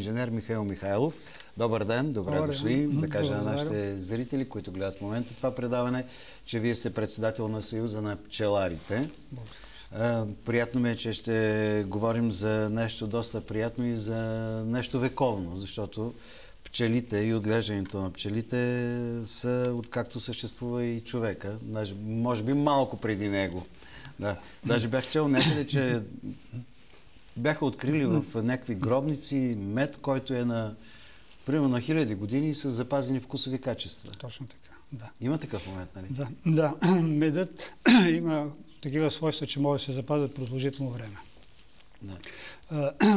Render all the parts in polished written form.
инженер Михаил Михайлов. Добър ден, добре дошли. Да кажа на нашите зрители, които гледат в момента това предаване, че вие сте председател на Съюза на пчеларите. Приятно ми е, че ще говорим за нещо доста приятно и за нещо вековно, защото пчелите и отглеждането на пчелите са откакто съществува и човека. Даже, може би малко преди него. Да. Даже бях чел някъде, че бяха открили в някакви гробници мед, който е на примерно на 1000 години и са запазени вкусови качества. Точно така, да. Има такъв момент, нали? Да. Медът има такива свойства, че може да се запазят продължително време. Да.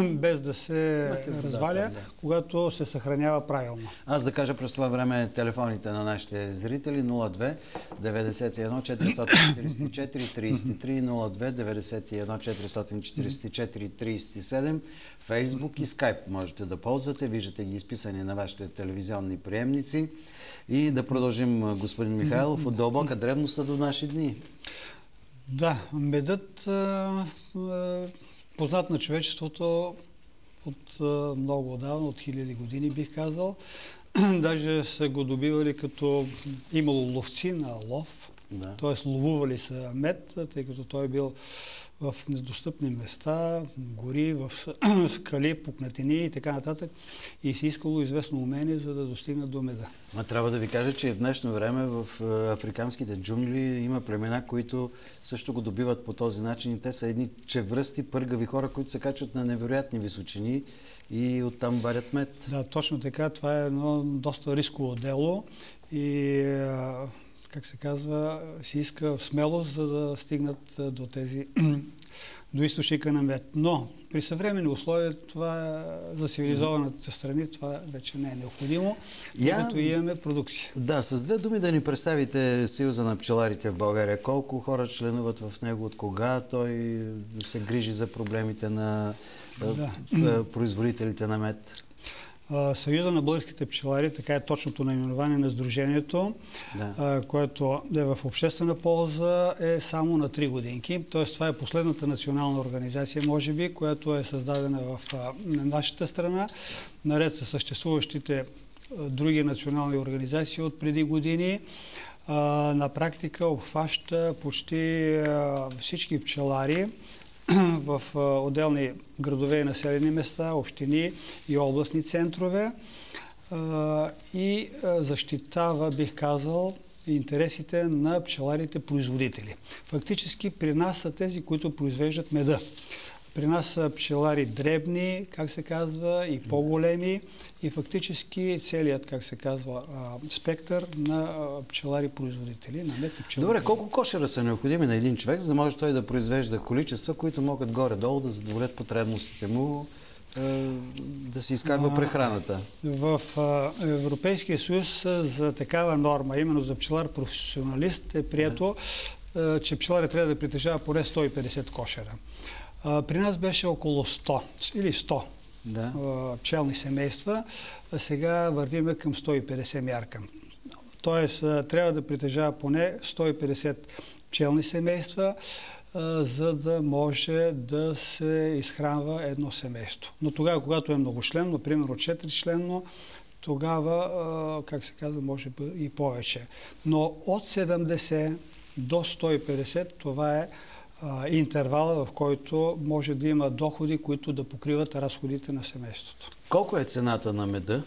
Без да се разваля, когато се съхранява правилно. Аз да кажа през това време телефоните на нашите зрители 02 91 444 33 02 91 444 37, Фейсбук и Скайп можете да ползвате. Виждате ги изписани на вашите телевизионни приемници. И да продължим, господин Михайлов, от дълбока древност до наши дни. Да, медът познат на човечеството от много отдавна, от 1000 години бих казал. Даже са го добивали като имало ловци на лов, т.е. ловували са мед, тъй като той бил в недостъпни места, гори, в скали, пукнатини и така нататък. И си искало известно умение, за да достигнат до меда. А трябва да ви кажа, че в днешно време в африканските джунгли има племена, които също го добиват по този начин. И те са едни чевръсти, пъргави хора, които се качват на невероятни височини и оттам варят мед. Да, точно така. Това е едно доста рисково дело и как се казва, си иска смелост, за да стигнат до източника на мед. Но при съвременни условия това за цивилизованите страни това вече не е необходимо, защото имаме продукция. Да, с две думи да ни представите Съюза на пчеларите в България. Колко хора членуват в него, от кога той се грижи за проблемите на производителите на мед? Съюза на българските пчелари, така е точното наименование на сдружението, което е в обществена полза, е само на 3 годинки. Тоест това е последната национална организация, може би, която е създадена в нашата страна, наред с съществуващите други национални организации от преди години. На практика обхваща почти всички пчелари в отделни градове и населени места, общини и областни центрове и защитава, бих казал, интересите на пчеларите-производители. Фактически при нас са тези, които произвеждат меда. При нас са пчелари дребни, как се казва, и по-големи, и фактически целият, как се казва, спектър на пчелари-производители, на мед и пчелари. Добре, колко кошера са необходими на един човек, за да може той да произвежда количества, които могат горе-долу да задоволят потребностите му, да си изкарва прехраната? В Европейския съюз за такава норма, именно за пчелар-професионалист, е прието, че пчеларят трябва да притежава поне 150 кошера. При нас беше около 100 или 100 пчелни семейства, а сега вървиме към 150 мярка. Тоест, трябва да притежава поне 150 пчелни семейства, за да може да се изхранва едно семейство. Но тогава, когато е многочленно, примерно 4-членно, тогава, как се казва, може би и повече. Но от 70 до 150, това е интервала, в който може да има доходи, които да покриват разходите на семейството. Колко е цената на меда?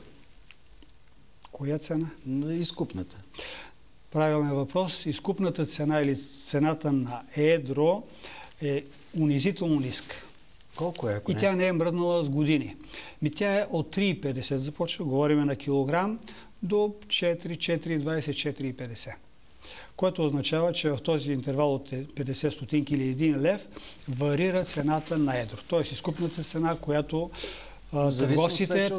Коя цена? Изкупната. Правилният въпрос. Изкупната цена или цената на едро е унизително ниска. Колко е? И тя не е мръднала с години. Тя е от 3,50 започва, говорим на килограм, до 4,20, 4,50. Което означава, че в този интервал от 50 стотинки или 1 лев варира цената на едро. Тоест изкупната цена, която търговците,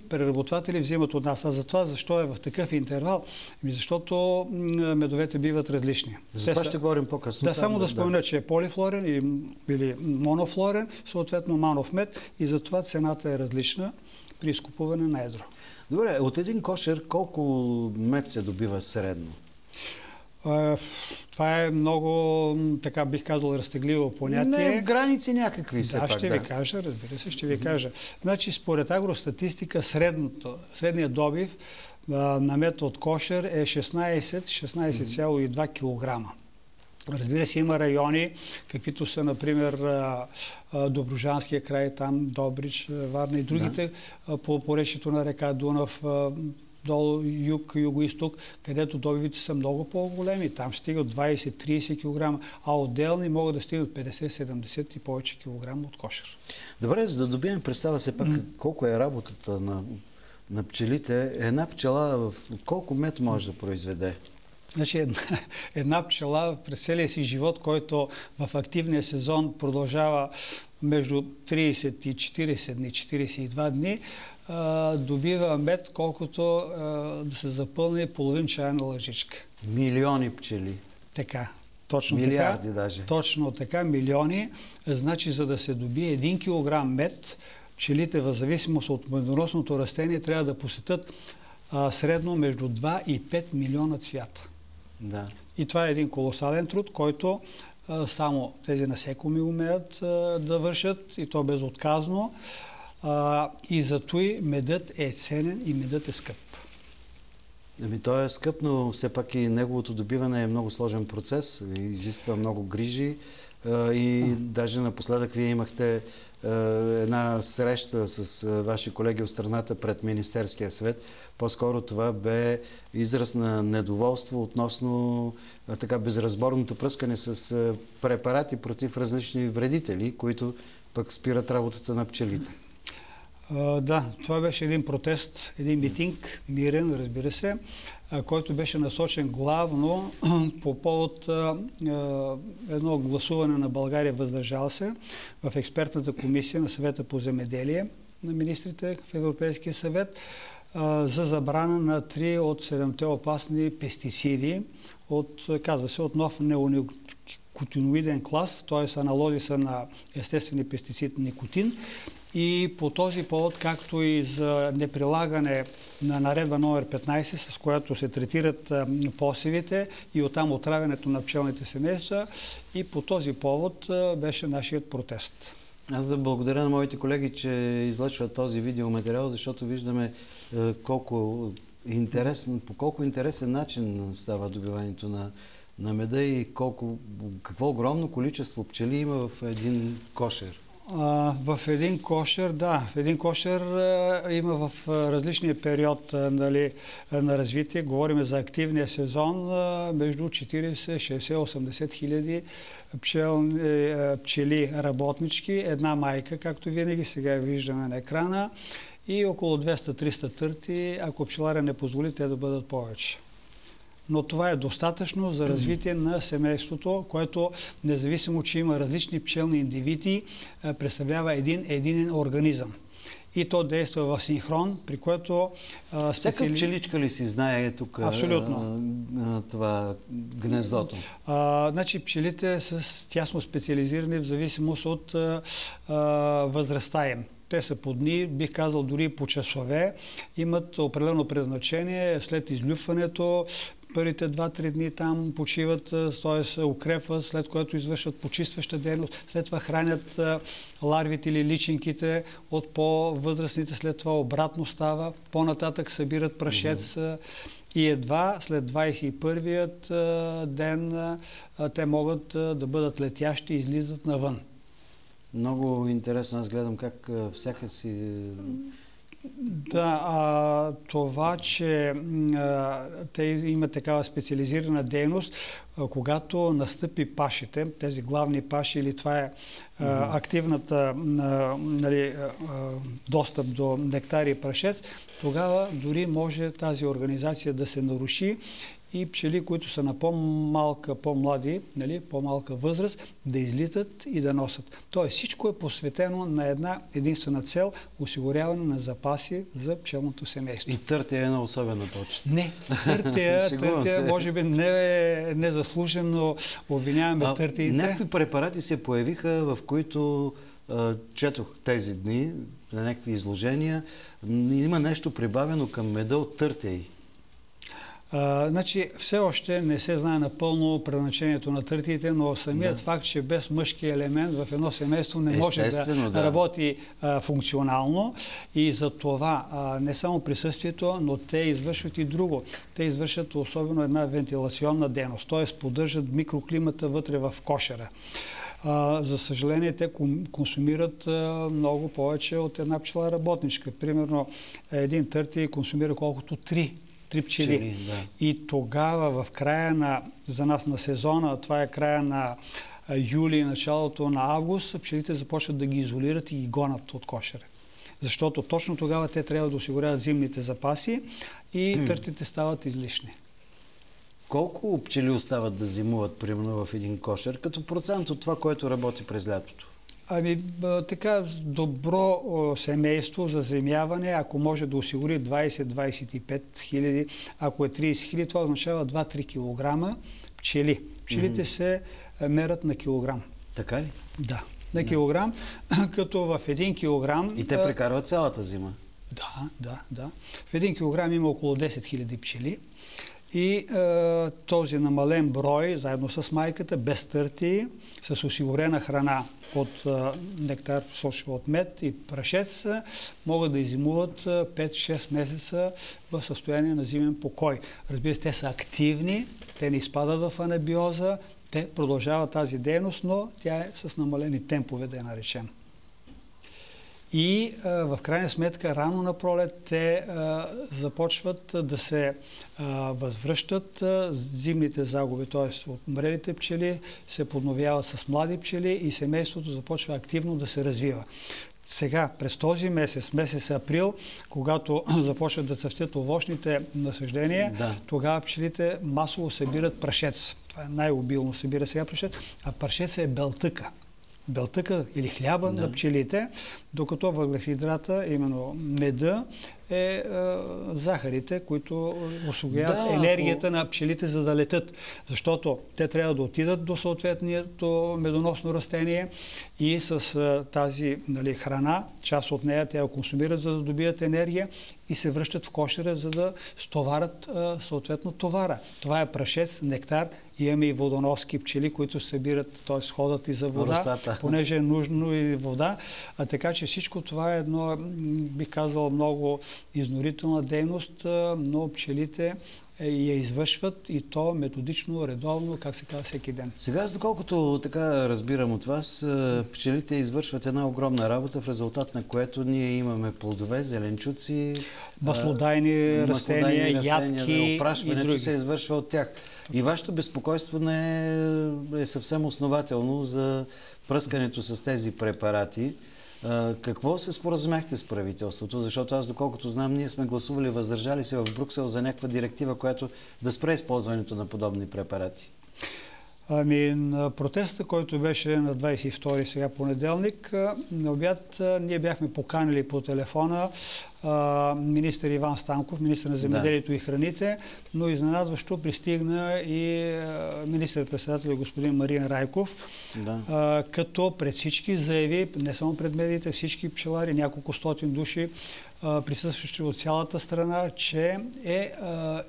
преработватели взимат от нас. А за това, защо е в такъв интервал? Защото медовете биват различни. За това ще говорим по-късно. Да, само да спомена, че е полифлорен или монофлорен, съответно манов мед, и затова цената е различна при изкупуване на едро. Добре, от един кошер колко мед се добива средно? Това е много, така бих казал, разтегливо понятие. Не, в граници някакви все пак. Ще ви кажа, разбира се, ще ви кажа. Значи, според агростатистика, средният добив на метод от кошер е 16,2 кг. Разбира се, има райони, каквито са, например, Добруджанския край, там, Добрич, Варна и другите по поречието на река Дунав, долу юг, юго-исток, където добивите са много по-големи. Там стигат 20-30 кг, а отделни могат да стигнат 50-70 и повече килограма от кошер. Добре, за да добием представа все пак колко е работата на пчелите, една пчела в колко мед може да произведе? Значи една пчела през целия си живот, който в активния сезон продължава между 30 и 40 дни, 42 дни, добива мед, колкото да се запълни половин чайна лъжичка. Милиони пчели. Така. Точно милиарди така, даже. Точно така, милиони. Значи, за да се добие 1 килограм мед, пчелите в зависимост от медоносното растение трябва да посетят средно между 2 и 5 милиона цвята. Да. И това е един колосален труд, който само тези насекоми умеят да вършат, и то безотказно. И зато и медът е ценен и медът е скъп. Той е скъп, но все пак и неговото добиване е много сложен процес, изисква много грижи и даже напоследък вие имахте една среща с ваши колеги от страната пред Министерския съвет. По-скоро това бе израз на недоволство относно така безразборното пръскане с препарати против различни вредители, които пък спират работата на пчелите. Да, това беше един протест, един митинг, мирен, разбира се, който беше насочен главно по повод едно гласуване на България въздържал се в експертната комисия на съвета по земеделие на министрите в Европейския съвет за забрана на 3 от 7-те опасни пестициди казва се, от нов неоникотиноиден клас, т.е. аналози са на естествени пестицид никотин. И по този повод, както и за неприлагане на наредба номер 15, с която се третират посевите и оттам отравянето на пчелните семейства, и по този повод беше нашият протест. Аз да благодаря на моите колеги, че излъчват този видеоматериал, защото виждаме по колко интересен начин става добиването на меда и какво огромно количество пчели има в един кошер. В един кошер, да. В един кошер има в различния период на развитие. Говорим за активния сезон между 40, 60, 80 хиляди пчели работнички, една майка, както винаги сега виждаме на екрана, и около 200-300 търти, ако пчеларя не позволи, те да бъдат повече. Но това е достатъчно за развитие на семейството, което, независимо, че има различни пчелни индивиди, представлява един единен организъм. И то действа в синхрон, при което... Всяка пчеличка ли си знае тук това гнездото? Значи пчелите са тясно специализирани в зависимост от възрастта им. Те са по дни, бих казал дори по часове, имат определено предназначение. След излюфването, първите 2-3 дни там почиват, т.е. укрепват, след което извършват почистваща дейност, след това хранят ларвите или личинките от по-възрастните, след това обратно става, по-нататък събират прашец и едва след 21-ият ден те могат да бъдат летящи и излизат навън. Много интересно. Аз гледам как всяка си... Да, това, че те имат такава специализирана дейност, когато настъпи пашите, тези главни паши, или това е активната достъп до нектар и прашец, тогава дори може тази организация да се наруши и пчели, които са на по-малка, по-млади, по-малка възраст, да излитат и да носят. Тоест всичко е посветено на една единствена цел – осигуряване на запаси за пчелното семейство. И търтия е на особена почет. Не, търтия може би не заслужено обвиняваме търтиите. Някакви препарати се появиха, в които четох тези дни, на някакви изложения. Има нещо прибавено към меда от търтеи. Значи, все още не се знае напълно предназначението на търтиите, но самият факт, че без мъжки елемент в едно семейство не може да работи функционално, и за това не само присъствието, но те извършват и друго. Те извършват особено една вентилационна дейност, т.е. поддържат микроклимата вътре в кошера. За съжаление, те консумират много повече от една пчела работничка. Примерно, един търти консумира колкото три пчели. И тогава, в края за нас на сезона, това е края на юли, началото на август, пчелите започват да ги изолират и ги гонят от кошера. Защото точно тогава те трябва да осигуряват зимните запаси и търтите стават излишни. Колко пчели остават да зимуват, примерно, в един кошер, като процент от това, което работи през лятото? Така, добро семейство за зимяване, ако може да осигури 20-25 хиляди, ако е 30 хиляди, това означава 2-3 килограма пчели. Пчелите се мерят на килограм. Така ли? Да, на килограм, като в 1 килограм... И те прекарват цялата зима? Да. В 1 килограм има около 10 хиляди пчели. И този намален брой, заедно с майката, без търти, с осигурена храна от нектар, от мед и прашец, могат да иззимуват 5-6 месеца в състояние на зимен покой. Разбира се, те са активни, те не изпадат в анабиоза, те продължават тази дейност, но тя е с намалени темпове, да я наречем. И в крайна сметка, рано на пролет, те започват да се възвръщат зимните загуби, т.е. от умрелите пчели се подновяват с млади пчели и семейството започва активно да се развива. Сега, през този месец април, когато започват да цъфтят овощните насаждения, тогава пчелите масово събират прашец. Това е най-обилно, събира сега прашец, а прашец е белтъка. Белтъка или хляба на пчелите, докато въглехидрата, именно меда, е захарите, които освояват енергията на пчелите, за да летят. Защото те трябва да отидат до съответното медоносно растение и с тази храна, част от нея те я консумират, за да добият енергия и се връщат в кошера, за да стоварят съответно товара. Това е прашец, нектар. Имаме и водоноски пчели, които събират, т.е. ходят и за вода, понеже е нужно и вода. Така че всичко това е едно, бих казал, много изнурителна дейност, но пчелите я извършват и то методично, редовно, как се казва, всеки ден. Сега, аз доколкото така разбирам от вас, пчелите извършват една огромна работа, в резултат на което ние имаме плодове, зеленчуци, маслодайни растения, ядки опрашването и други. се извършва от тях. И вашето безпокойство не е съвсем основателно за пръскането с тези препарати. Какво се споразумяхте с правителството? Защото аз, доколкото знам, ние сме гласували въздържали се в Брюксел за някаква директива, която да спре използването на подобни препарати. На протеста, който беше на 22 сега понеделник, на обяд ние бяхме поканили по телефона министър Иван Станков, министър на земеделието и храните, но изненадващо пристигна и министър-председател господин Мариан Райков, като пред всички заяви, не само пред медиите, всички пчелари, няколко стотин души, присъстващи от цялата страна, че е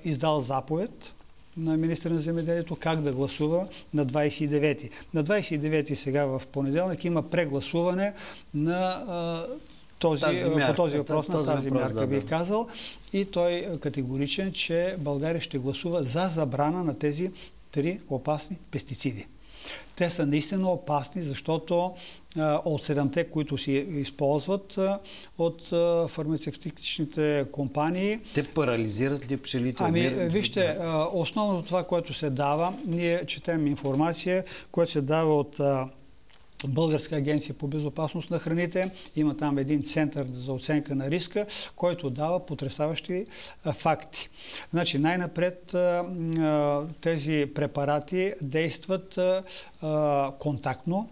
издал заповед на министър на земеделието как да гласува на 29-ти. На 29-ти сега в понеделник има прегласуване на по този въпрос, на тази мярка, бих казал. И той е категоричен, че България ще гласува за забрана на тези 3 опасни пестициди. Те са наистина опасни, защото от 7-те, които се използват от фармацевтичните компании... Те парализират ли пчелите? Вижте, основното това, което се дава, ние четем информация, която се дава от Българска агенция по безопасност на храните. Има там един център за оценка на риска, който дава потресаващи факти. Значи, най-напред тези препарати действат контактно,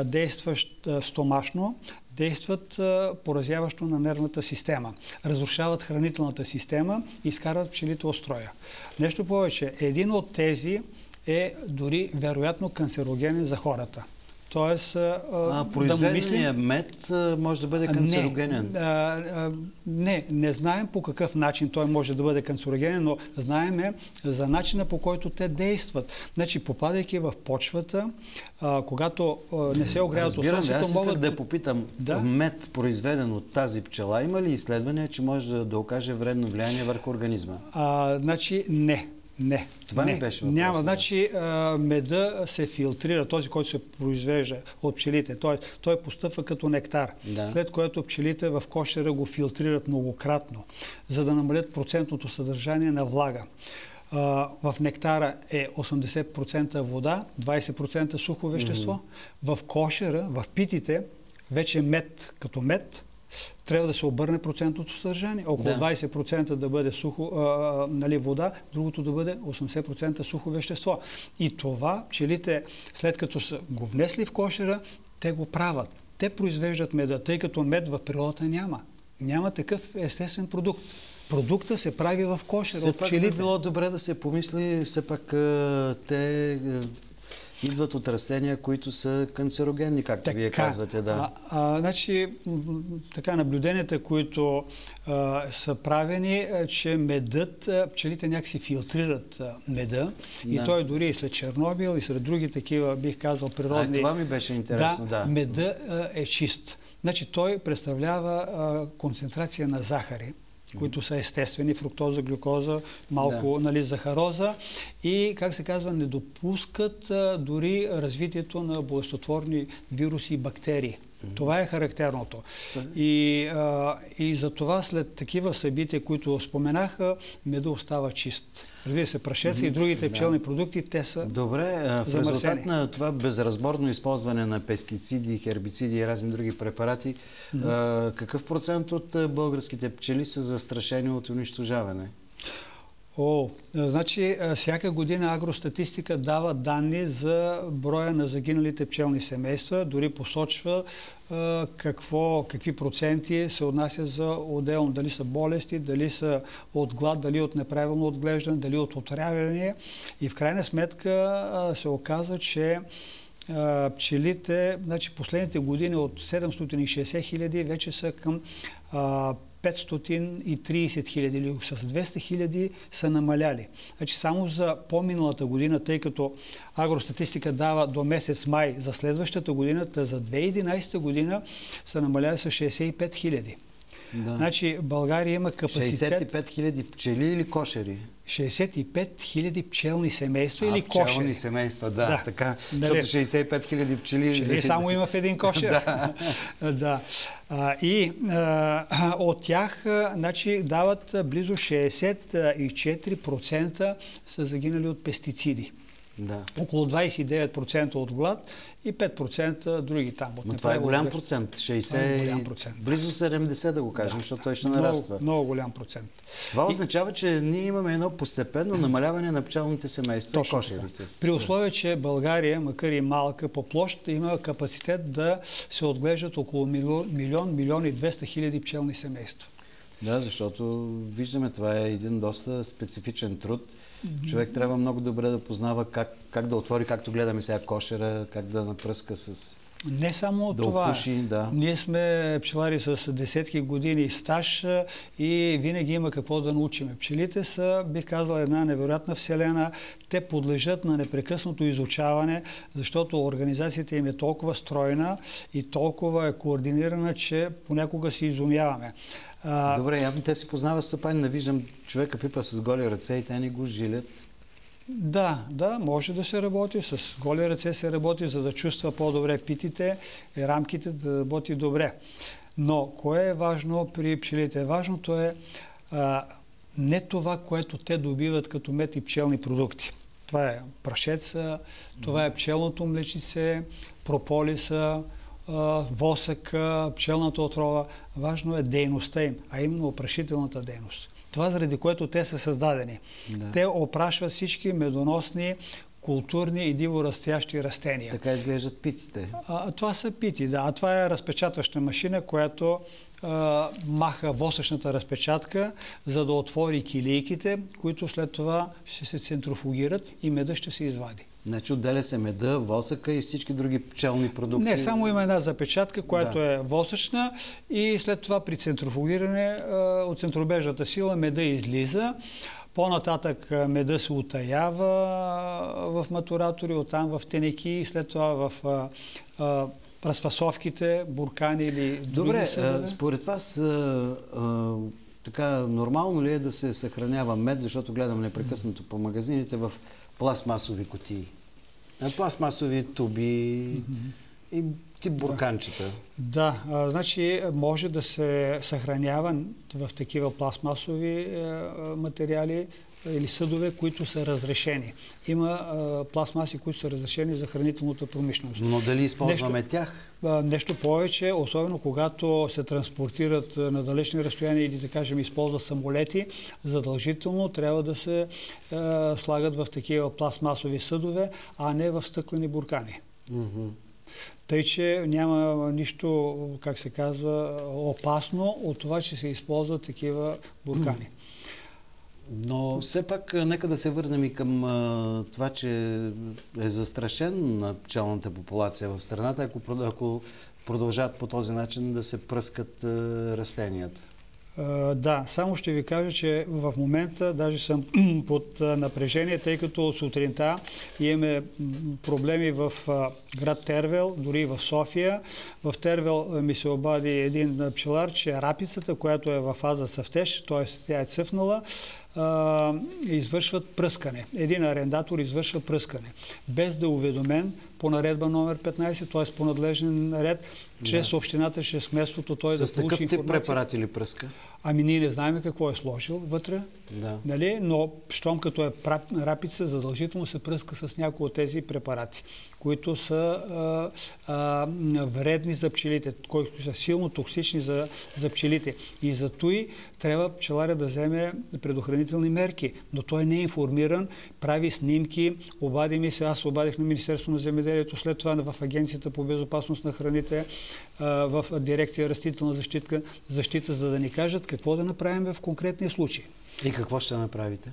действат стомашно, действат поразяващо на нервната система. Разрушават хранителната система и изкарват пчелите от строя. Нещо повече, един от тези е дори вероятно канцерогенен за хората. Тоест, произведеният мед може да бъде канцерогенен? Не знаем по какъв начин той може да бъде канцерогенен, но знаем за начина, по който те действат. Значи, попадайки в почвата, когато не се огряват от слънцето, аз исках да попитам, мед, произведен от тази пчела, има ли изследвания, че може да окаже вредно влияние върху организма? Значи, не. Това не беше въпрос. Няма. Значи меда се филтрира, този, който се произвежда от пчелите. Той постъпва като нектар. След което пчелите в кошера го филтрират многократно, за да намалят процентното съдържание на влага. В нектара е 80% вода, 20% сухо вещество. В кошера, в питите, вече мед като мед, трябва да се обърне процентното съдържание. Около 20% да бъде вода, другото да бъде 80% сухо вещество. И това пчелите, след като са го внесли в кошера, те го правят. Те произвеждат меда, тъй като мед в природата няма. Няма такъв естествен продукт. Продукта се прави в кошера от пчелите. Все пак би било добре да се помисли, все пак те идват от растения, които са канцерогенни, както вие казвате. Значи, наблюденията, които са правени, че медът, пчелите някакси филтрират меда и той дори и след Чернобил и след други такива, бих казал, природни... Това ми беше интересно, меда е чист. Значи, той представлява концентрация на захари, които са естествени, фруктоза, глюкоза, малко захароза и, как се казва, не допускат дори развитието на болестотворни вируси и бактерии. Това е характерното. И за това след такива събития, които споменах, меда остава чист. Разбира се, прашеци и другите пчелни продукти, те са в резултат на това безразборно използване на пестициди, хербициди и разни други препарати, какъв процент от българските пчели са застрашени от унищожаване? Значи, всяка година агростатистика дава данни за броя на загиналите пчелни семейства, дори посочва какви проценти се отнасят за отделно. Дали са болести, дали са от глад, дали от неправилно отглеждане, дали от отравяне. И в крайна сметка се оказа, че пчелите, значи последните години от 760 хиляди вече са към 530 хиляди или с 200 хиляди са намаляли. Значи само за по-миналата година, тъй като агростатистика дава до месец май за следващата година, за 2011 година са намаляли с 65 хиляди. Значи България има капацитет... 65 хиляди пчели или кошери? 65 хиляди пчелни семейства или кошери. Пчелни семейства, така. Защото 65 хиляди пчели... само има в един кошер. И от тях дават близо 64% са загинали от пестициди. Около 29% от глад и 5% други там. Но това е голям процент. 60, близо 70 да го кажем, защото той ще нараства. Много голям процент. Това означава, че ние имаме едно постепенно намаляване на пчелните семейства и кошерите. При условие, че България, макар и малка по площ, има капацитет да се отглеждат около милион и 200 хиляди пчелни семейства. Защото виждаме, това е един доста специфичен труд. Човек трябва много добре да познава как да отвори, както гледаме сега кошера, как да напръска с... Не само това. Опуши, Ние сме пчелари с десетки години стаж и винаги има какво да научим. Пчелите са, бих казал, една невероятна вселена. Те подлежат на непрекъснато изучаване, защото организацията им е толкова стройна и толкова е координирана, че понякога се изумяваме. Добре, явно те си познават стопани. Не виждам човека пипа с голи ръце и те не го жилят. Да, може да се работи. С голи ръце се работи, за да чувства по-добре питите и рамките да работи добре. Но кое е важно при пчелите? Важното е не това, което те добиват като мед и пчелни продукти. Това е прашеца, това е пчелното млечице, прополиса, восъка, пчелната отрова. Важно е дейността им, а именно опрашителната дейност. Това, заради което те са създадени. Те опрашват всички медоносни културни и диворастящи растения. Така изглеждат питите. Това са пити, да. А това е разпечатваща машина, която маха восъчната разпечатка, за да отвори килийките, които след това ще се центрофугират и меда ще се извади. Значи отделя се меда, восъка и всички други пчелни продукти? Не, само има една запечатка, която е восъчна и след това при центрофугиране от центробежната сила меда излиза. По-нататък меда се утаява в матуратори, оттам в тенеки и след това в разфасовките, буркани или други. Добре, според вас така нормално ли е да се съхранява мед, защото гледам непрекъснато по магазините в пластмасови кутии? Пластмасови туби и тип бурканчета. Да, значи може да се съхранява в такива пластмасови материали или съдове, които са разрешени. Има пластмаси, които са разрешени за хранителната промишленост. Но дали използваме тях? Нещо повече, особено когато се транспортират на далечни разстояния или, да кажем, използват самолети, задължително трябва да се слагат в такива пластмасови съдове, а не в стъклени буркани. Тъй, че няма нищо, как се казва, опасно от това, че се използват такива буркани. Но все пак нека да се върнем и към това, че е застрашен на пчелната популация в страната, ако продължат по този начин да се пръскат растенията. Да, само ще ви кажа, че в момента даже съм под напрежение, тъй като сутринта имаме проблеми в град Тервел, дори и в София. В Тервел ми се обади един пчелар, че рапицата, която е в фаза цъфтеж, т.е. тя е цъфнала, извършват пръскане. Един арендатор извършва пръскане. Без да е уведомен по наредба номер 15, т.е. по надлежен ред, чрез общината, чрез местото, той да получи информация. С такъв тип препарат или пръска? Ами ние не знаем какво е сложил вътре, нали? Но щом като е рапица, задължително се пръска с някои от тези препарати, които са вредни за пчелите, които са силно токсични за пчелите. И за той трябва пчеларя да вземе предохранителни мерки, но той не е информиран, прави снимки, обади ми се, аз обадих на Министерството на земеделието, след това в Агенцията по безопасност на храните, в дирекция растителна защита, за да ни кажат какво да направим в конкретния случай. И какво ще направите?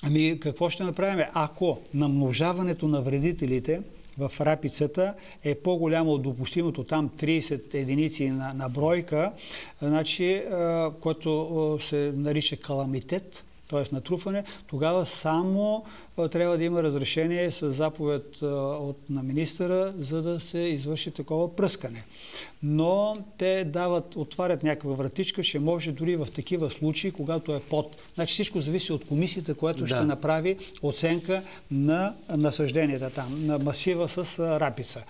Ами какво ще направим? Ако намножаването на вредителите в рапицата е по-голямо от допустимото, там 30 единици на бройка, значи, което се нарича каламитет, т.е. натрупване, тогава само трябва да има разрешение с заповед на министъра, за да се извърши такова пръскане. Но те отварят някаква вратичка, ще може дори в такива случаи, когато е под. Значи всичко зависи от комисията, която ще направи оценка на насъжденията там, на масива с рапица.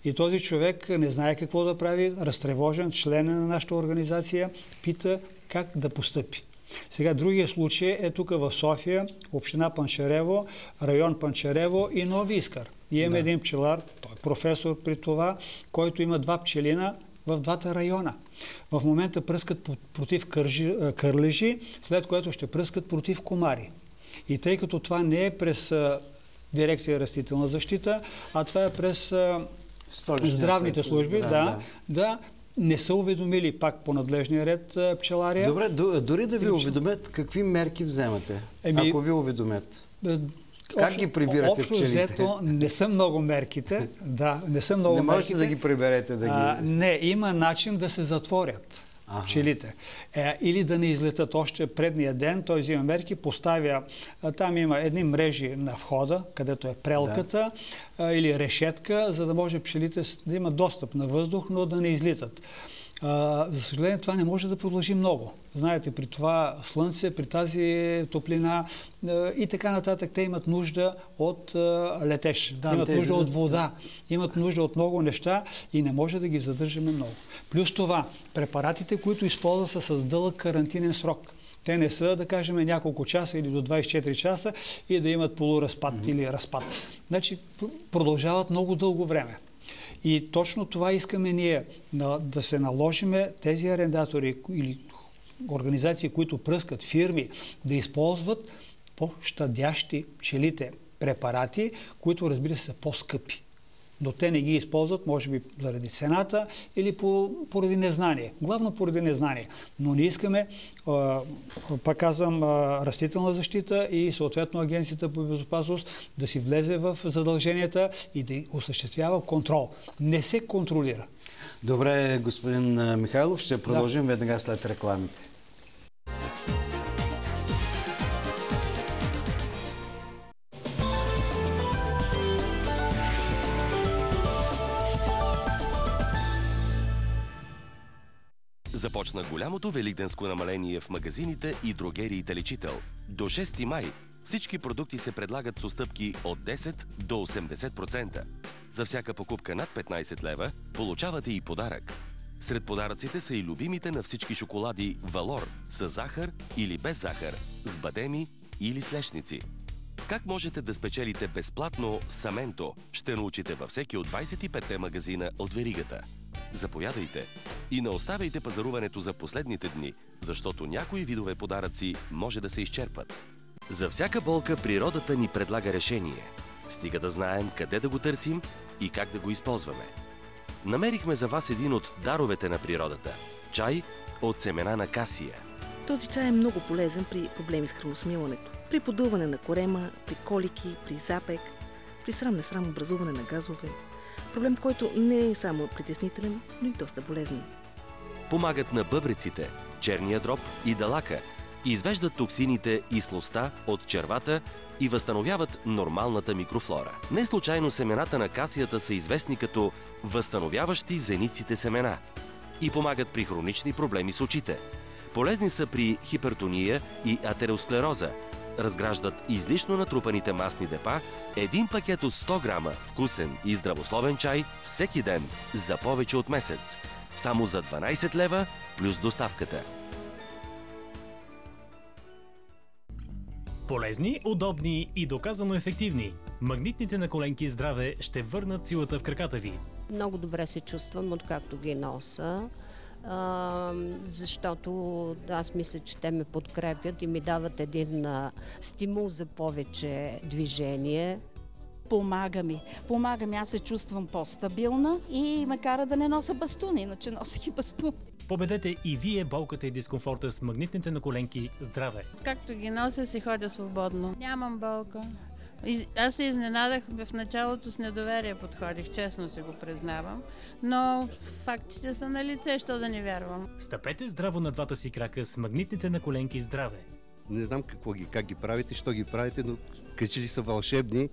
И този човек не знае какво да прави, разтревожен, член на нашата организация, пита как да постъпи. Сега другия случай е тук в София, община Панчарево, район Панчарево и Нови Искър. И имаме един пчелар, той е професор при това, който има 2 пчелина в 2 района. В момента пръскат против кърлежи, след което ще пръскат против комари. И тъй като това не е през дирекция растителна защита, а това е през здравните служби, не са уведомили пак по надлежния ред пчелария. Добре, дори да ви уведомят, какви мерки вземате, ако ви уведомят? Как ги прибирате пчелите? Общо взето не са много мерките. Не са много мерките. Не можете да ги приберете? Не, има начин да се затворят пчелите. Или да не излетат още предния ден, той взима мерки, поставя, там има едни мрежи на входа, където е прелката, или решетка, за да може пчелите да имат достъп на въздух, но да не излитат. За съжаление, това не може да продължи много. Знаете, при това слънце, при тази топлина и така нататък, те имат нужда от летеж, имат нужда от вода, имат нужда от много неща и не може да ги задържаме много. Плюс това, препаратите, които използват, са с дълъг карантинен срок. Те не са, да кажем, няколко часа или до 24 часа и да имат полуразпад или разпад. Значи, продължават много дълго време. И точно това искаме ние, да се наложиме тези арендатори или организации, които пръскат, фирми, да използват по-щадящи пчелите препарати, които, разбира се, са по-скъпи. Но те не ги използват, може би заради цената или поради незнание. Главно поради незнание. Но ние искаме, пак казвам, растителна защита и съответно Агенцията по безопасност да си влезе в задълженията и да осъществява контрол. Не се контролира. Добре, господин Михайлов, ще продължим веднага след рекламите. Започна голямото великденско намаление в магазините и дрогериите Лечител. До 6 май всички продукти се предлагат с отстъпки от 10 до 80%. За всяка покупка над 15 лева получавате и подарък. Сред подаръците са и любимите на всички шоколади Валор с захар или без захар, с бадеми или с лешници. Как можете да спечелите безплатно Саменто, ще научите във всеки от 25-те магазина от веригата. Заповядайте и не оставяйте пазаруването за последните дни, защото някои видове подаръци може да се изчерпат. За всяка болка природата ни предлага решение. Стига да знаем къде да го търсим и как да го използваме. Намерихме за вас един от даровете на природата – чай от семена на касия. Този чай е много полезен при проблеми с храносмилането, при подуване на корема, при колики, при запек, при срам-несрам образуване на газове. Проблем, който не е само притеснителен, но и доста болезнен. Помагат на бъбреците, черния дроб и далака, извеждат токсините и слостта от червата и възстановяват нормалната микрофлора. Не случайно семената на касията са известни като възстановяващи зениците семена и помагат при хронични проблеми с очите. Полезни са при хипертония и атеросклероза. Разграждат излишно натрупаните масни депа. Един пакет от 100 грама вкусен и здравословен чай всеки ден за повече от месец. Само за 12 лева плюс доставката. Полезни, удобни и доказано ефективни. Магнитните наколенки здраве ще върнат силата в краката ви. Много добре се чувствам, откакто ги носа, защото аз мисля, че те ме подкрепят и ми дават един стимул за повече движение. Помага ми. Аз се чувствам по-стабилна и ме кара да не нося бастун, иначе носих и бастун. Победете и вие болката и дискомфорта с магнитните наколенки здраве. Както ги нося, си ходя свободно. Нямам болка. Аз се изненадах, в началото с недоверие подходих, честно се го признавам, но фактите са на лице, що да не вярвам. Стъпете здраво на двата си крака с магнитните наколенки здраве. Не знам как ги правите, що ги правите, но като ли са вълшебни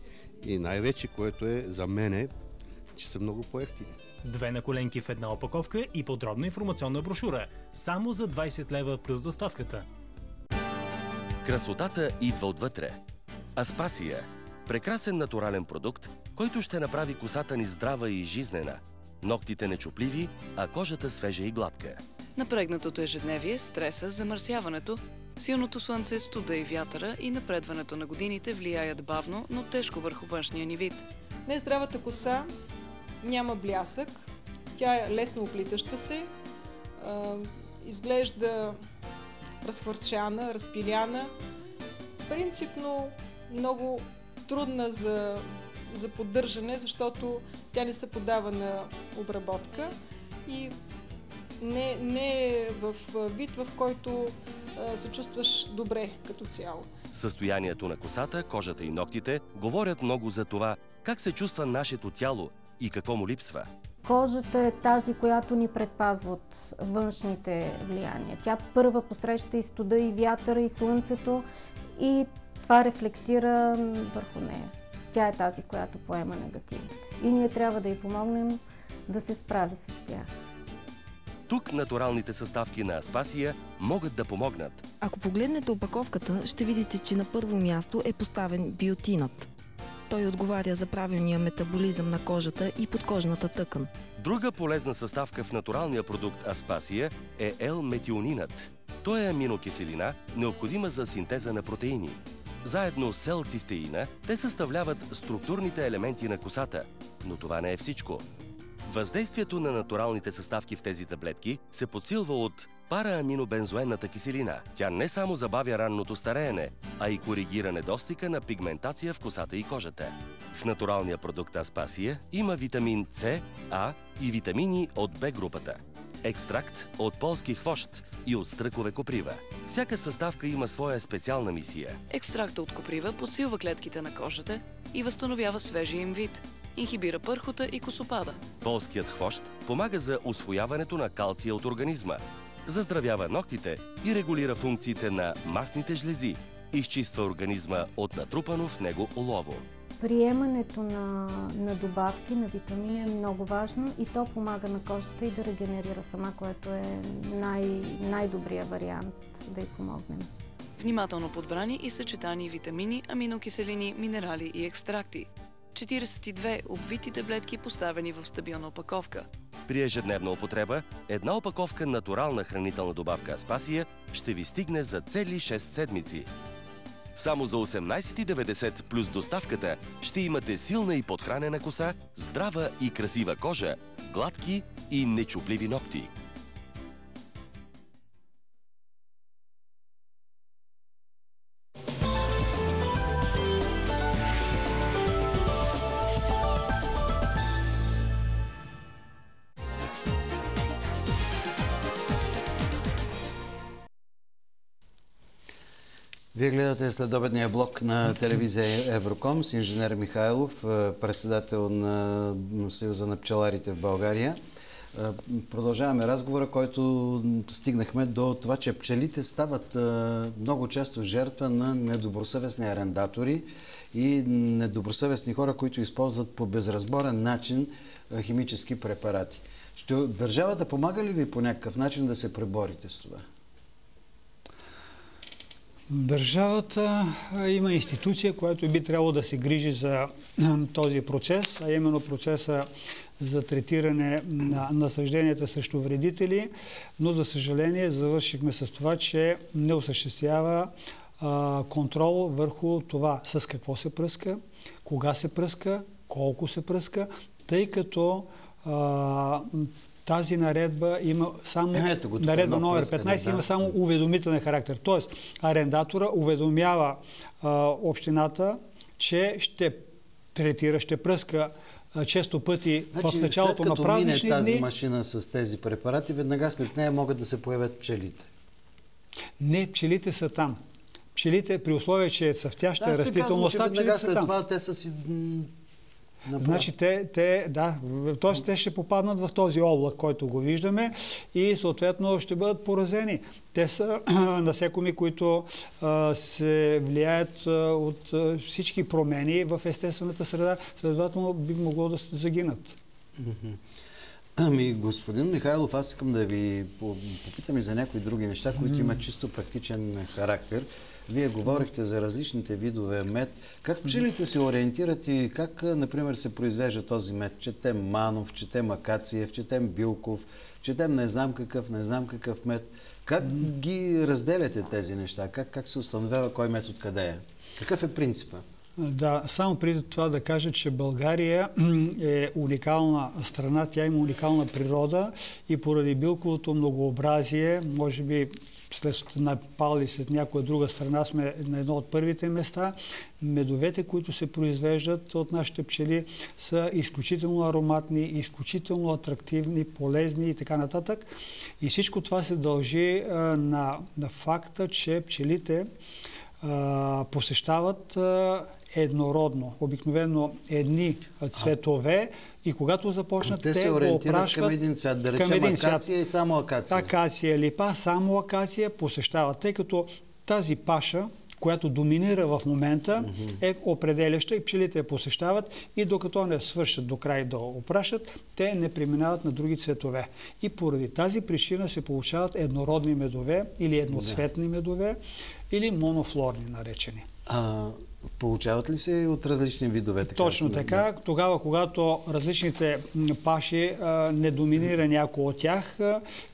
и най-вече, което е за мене, че са много по-евтини. 2 наколенки в една опаковка и подробна информационна брошура. Само за 20 лева плюс доставката. Красотата идва отвътре. Аспасия – прекрасен натурален продукт, който ще направи косата ни здрава и жизнена, ногтите нечупливи, а кожата свежа и гладка. Напрегнатото ежедневие, стреса, замърсяването, силното слънце, студа и вятъра и напредването на годините влияят бавно, но тежко върху външния ни вид. Нездравата коса няма блясък, тя е лесно оплитаща се, изглежда разхвърчана, разпиляна, принципно много трудна за поддържане, защото тя не се подава на обработка и не е в вид, в който се чувстваш добре като цяло. Състоянието на косата, кожата и ногтите говорят много за това как се чувства нашето тяло и какво му липсва. Кожата е тази, която ни предпазва от външните влияния. Тя първа посреща и студа, и вятъра, и слънцето и това рефлектира върху нея. Тя е тази, която поема негативите. И ние трябва да й помогнем да се справи с тях. Тук натуралните съставки на Аспасия могат да помогнат. Ако погледнете опаковката, ще видите, че на първо място е поставен биотинът. Той отговаря за правилния метаболизъм на кожата и подкожната тъкан. Друга полезна съставка в натуралния продукт Аспасия е L-метионинът. Той е аминокиселина, необходима за синтеза на протеини. Заедно с L-цистеина, те съставляват структурните елементи на косата. Но това не е всичко. Въздействието на натуралните съставки в тези таблетки се подсилва от парааминобензоенната киселина. Тя не само забавя ранното стареене, а и коригира недостига на пигментация в косата и кожата. В натуралния продукт Аспасия има витамин С, А и витамини от Б групата. Екстракт от полски хвощ и от стръкове коприва. Всяка съставка има своя специална мисия. Екстрактът от коприва подсилва клетките на кожата и възстановява свежия им вид. Инхибира пърхота и косопада. Полският хвощ помага за усвояването на калция от организма, заздравява ногтите и регулира функциите на масните жлези, изчиства организма от натрупано в него олово. Приемането на добавки, на витамини е много важно и то помага на кожата и да регенерира сама, което е най-добрият вариант да й помогнем. Внимателно подбрани и съчетани витамини, аминокиселини, минерали и екстракти. 42 обвити таблетки, поставени в стабилна опаковка. При ежедневна употреба, една опаковка натурална хранителна добавка Аспасия ще ви стигне за цели 6 седмици. Само за 18,90 плюс доставката ще имате силна и подхранена коса, здрава и красива кожа, гладки и нечупливи ногти. Вие гледате следобедния блок на телевизия Евроком с инженер Михайлов, председател на Съюза на пчеларите в България. Продължаваме разговора, който стигнахме до това, че пчелите стават много често жертва на недобросъвестни арендатори и недобросъвестни хора, които използват по безразборен начин химически препарати. Държавата помага ли ви по някакъв начин да се преборите с това? Държавата има институция, която би трябвало да се грижи за този процес, а именно процеса за третиране на насажденията срещу вредители, но за съжаление завършихме с това, че не осъществява контрол върху това с какво се пръска, кога се пръска, колко се пръска, тъй като тази наредба има само, наредба номер 15 има само уведомителен характер. Тоест, арендатора уведомява общината, че ще третира, ще пръска често пъти в началото на празнични дни. След като мине тази машина с тези препарати, веднага след нея могат да се появят пчелите. Не, пчелите са там. Пчелите, при условие, че е цъфтяща растителността, пчелите са там. След това те са си... Значи те ще попаднат в този облак, който го виждаме и съответно ще бъдат поразени. Те са насекоми, които се влияят от всички промени в естествената среда, следователно би могло да загинат. Ами, господин Михайлов, аз искам да ви попитам и за някои други неща, които имат чисто практичен характер. Вие говорихте за различните видове мед. Как пчелите се ориентират и как, например, се произвежда този мед? Четем Манов, четем Акациев, четем Билков, четем не знам какъв мед. Как ги разделяте тези неща? Как се установява кой мед откъде е? Какъв е принципа? Да, само преди това да кажа, че България е уникална страна, тя има уникална природа и поради билковото многообразие, може би след Непал или след някоя друга страна сме на едно от първите места. Медовете, които се произвеждат от нашите пчели, са изключително ароматни, изключително атрактивни, полезни и така нататък. И всичко това се дължи на факта, че пчелите посещават еднородно, обикновено едни цветове и когато започнат, те се ориентират към един цвят, да речем акация и само акация. Акация, липа, само акация посещават, тъй като тази паша, която доминира в момента, е определяща и пчелите я посещават и докато не свършат до край да опрашат, те не преминават на други цветове. И поради тази причина се получават еднородни медове или едноцветни медове или монофлорни наречени. Получават ли се от различни видове? Точно така. Тогава, когато различните паши не доминира някой от тях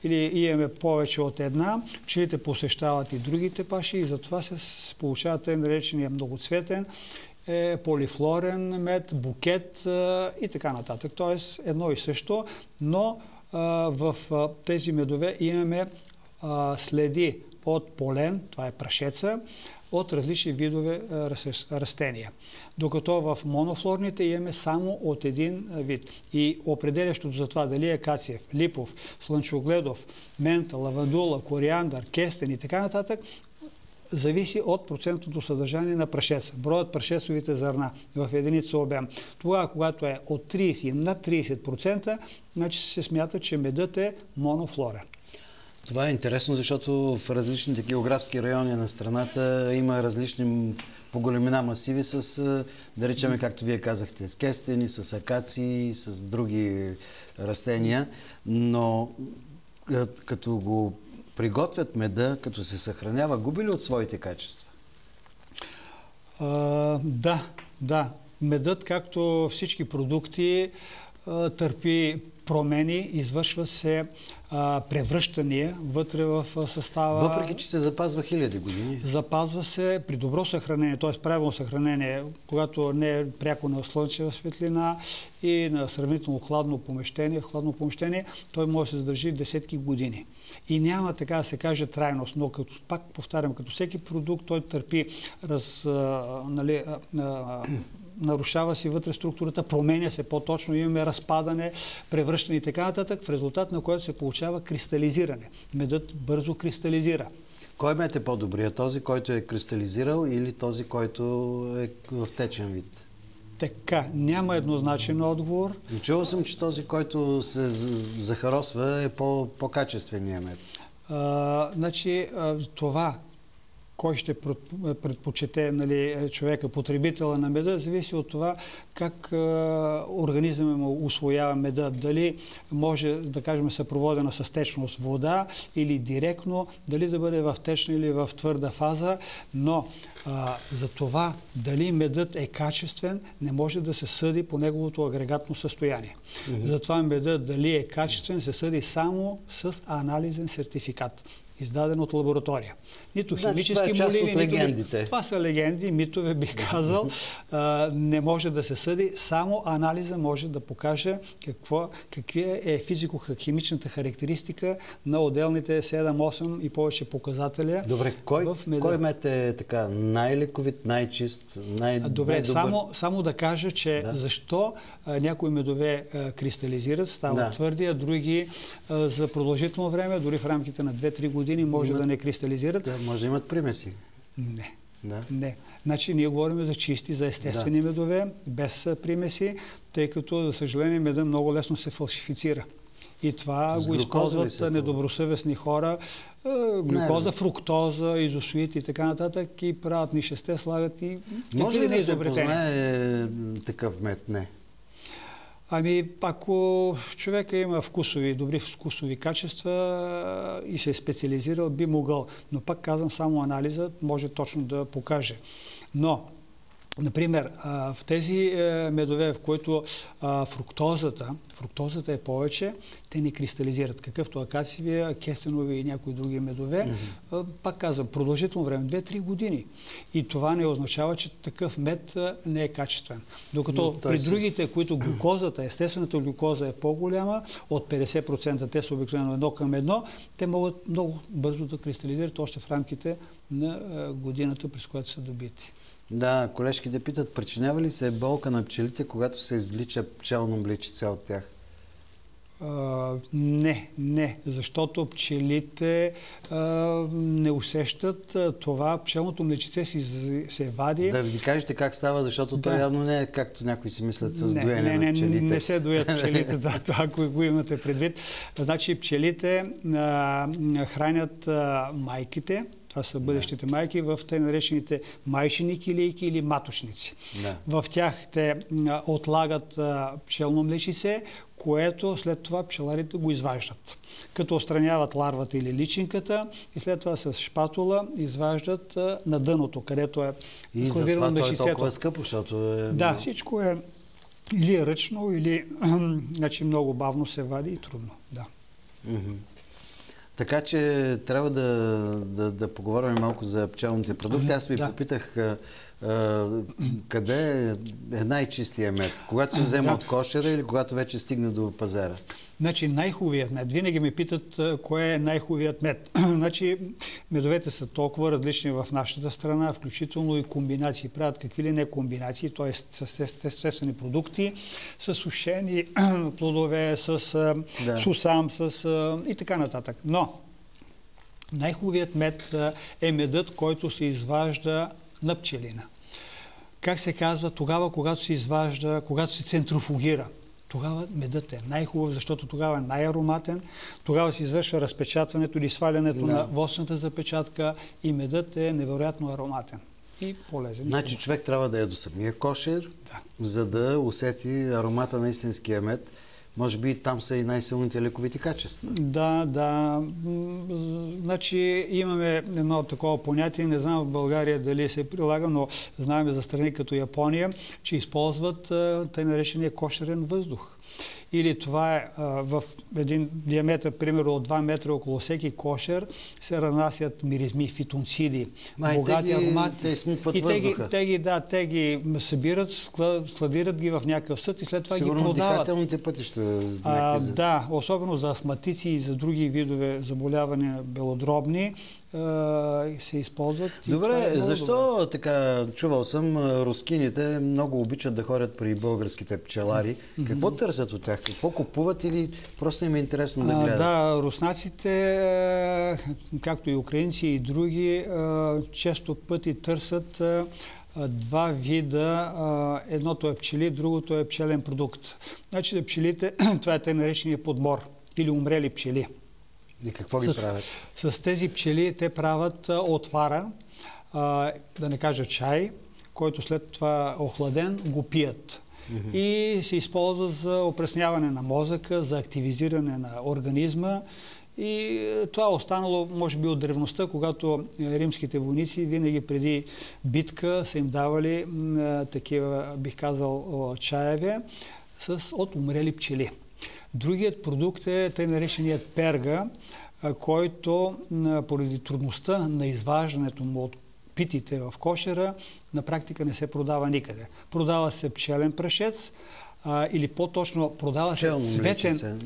или имаме повече от една, пчелите посещават и другите паши и затова се получава тъй наречения многоцветен, полифлорен мед, букет и така нататък. Тоест едно и също, но в тези медове имаме следи от полен, това е прашеца, от различни видове растения. Докато в монофлорните имаме само от един вид. И определящото за това дали е акациев, липов, слънчогледов, мента, лавандула, кориандър, кестен и така нататък, зависи от процентното съдържание на прашеца. Броят прашецовите зърна в единица обем. Тогава, когато е от 30 и над 30%, значи се смята, че медът е монофлорен. Това е интересно, защото в различните географски райони на страната има различни по големина масиви с, да речем, както вие казахте, с кестени, с акации, с други растения, но като го приготвят меда, като се съхранява, губи ли от своите качества? Да. Медът, както всички продукти, търпи промени, извършва се превръщания вътре в състава. Въпреки че се запазва хиляди години? Запазва се при добро съхранение, т.е. правилно съхранение, когато не е пряко на слънчева светлина и на сравнително хладно помещение, той може да се задържи десетки години. И няма, така да се каже, трайност, но пак повтарям, като всеки продукт, той търпи нарушава си вътре структурата, променя се по-точно, имаме разпадане, превръщане и така нататък, в резултат на което се получава кристализиране. Медът бързо кристализира. Кой мед е по-добрият? Този, който е кристализирал или този, който е в течен вид? Така, няма еднозначен отговор. Чувал съм, че този, който се захаросва, е по-качественият мед. Значи, това, кой ще предпочете човека, потребителя на меда, зависи от това как организъмът му усвоява меда. Дали може, да кажем, съпроводена с течност вода или директно, дали да бъде в течна или в твърда фаза, но за това дали медът е качествен, не може да се съди по неговото агрегатно състояние. Затова медът дали е качествен се съди само с анализен сертификат, издаден от лаборатория. Нито химически това е част моливи, от легендите. Това са легенди, митове, бих казал. Не може да се съди. Само анализа може да покаже каква е физико-химичната характеристика на отделните 7-8 и повече показателя. Добре, кой мед е така най-лековит, най-чист, Добре, само да кажа, че защо някои медове кристализират, стават твърди, а други за продължително време, дори в рамките на 2-3 години може да не кристализират. Може да имат примеси. Не. Значи ние говорим за чисти, за естествени медове, без примеси, тъй като, за съжаление, меда много лесно се фалшифицира. И това го използват недобросъвестни хора. Глюкоза, фруктоза, изосуит и така нататък и правят нишесте, слагат и... Може ли да се познае такъв мед? Не. Ако човека има добри вкусови качества и се е специализирал, би могъл. Но пак казвам, само анализът може точно да покаже. Но, например, в тези медове, в които фруктозата е повече, те не кристализират. Какъвто акациевия, кестенови и някои други медове. Пак казвам, продължително време, 2-3 години. И това не означава, че такъв мед не е качествен. Докато при другите, които глюкозата, естествената глюкоза е по-голяма, от 50%, те са обикновено 1:1, те могат много бързо да кристализират още в рамките на годината, през която са добити. Да, колежките питат, причинява ли се болка на пчелите, когато се извлича пчелно млечице от тях? Не, защото пчелите не усещат това. Пчелното млечице се вади. Да ви кажете как става, защото то явно не е както някои си мислят с доене на пчелите. Не се доят пчелите, това го имате предвид. Значи пчелите хранят майките, това са бъдещите майки, в тъй наречените майчини килийки или маточници. В тях те отлагат пчелно млечице, което след това пчеларите го изваждат. Като отстраняват ларвата или личинката и след това с шпатула изваждат на дъното, където е складирано млечицето. И затова то е толкова скъпо, защото е... Да, всичко е или ръчно, или много бавно се вади и трудно. Да. Така че трябва да поговорим малко за пчелните продукти. Аз ви попитах къде е най-чистия мед? Когато се взема от кошера или когато вече стигне до пазара? Значи най-хубавият мед. Винаги ме питат кое е най-хубавият мед. Значи медовете са толкова различни в нашата страна, включително и комбинации. Правят какви ли не комбинации, т.е. с естествени продукти, с сушени плодове, с сусам, и така нататък. Но най-хубавият мед е медът, който се изважда на пчелина. Как се казва, тогава, когато се изважда, когато се центрофугира, тогава медът е най-хубав, защото тогава е най-ароматен, тогава се извършва разпечатването или свалянето на восната запечатка и медът е невероятно ароматен и полезен. Значи човек трябва да е до самия кошер, за да усети аромата на истинския мед. Може би там са и най-силните лековити качества. Да. Значи имаме едно такова понятие, не знам в България дали се прилага, но знаем за страни като Япония, че използват тъй наречения кошерен въздух. Или това е в един диаметър, примерно от 2 метра около всеки кошер, се разнасят миризми, фитонциди, богати аромати. Те изсмукват въздуха. Те ги събират, складират ги в някакъв съд и след това сигурно ги продават. дихателните пътища. Да, особено за астматици и за други видове заболявания белодробни се използват. Добре, защо така, чувал съм, рускините много обичат да ходят при българските пчелари. Какво търсят от тях? Какво купуват или просто им е интересно да гледат? Да, руснаците, както и украинци и други, често пъти търсят два вида. Едното е пчели, другото е пчелен продукт. Значи пчелите, това е тъй наречения подмор или умрели пчели. И какво ги правят? С тези пчели те правят отвара, да не кажа чай, който след това охладен го пият. И се използва за опресняване на мозъка, за активизиране на организма. И това е останало, може би, от древността, когато римските войници винаги преди битка са им давали такива, бих казал, чаеве от умрели пчели. Другият продукт е тъй нареченият перга, който поради трудността на изваждането му от питите в кошера, на практика не се продава никъде. Продава се пчелен прашец, или по-точно продава се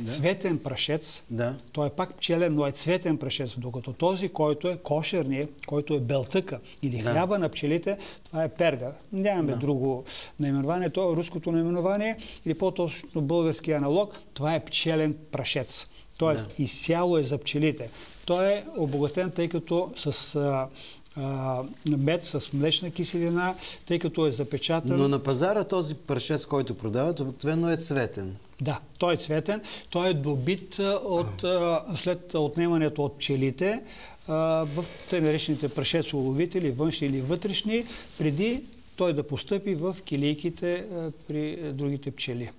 цветен прашец. Да. Той е пак пчелен, но е цветен прашец, докато този, който е кошерния, който е белтъка или хляба на пчелите, това е перга. Нямаме друго наименование, то е руското наименование или по-точно български аналог, това е пчелен прашец. Тоест изцяло е за пчелите. Той е обогатен, тъй като с мед, с млечна киселина, тъй като е запечатан. Но на пазара този прашец, който продават, обикновено е цветен. Да, той е цветен. Той е добит след отнемането от пчелите в тъй наречените прашецоловители, външни или вътрешни, преди той да постъпи в килийките при другите пчели.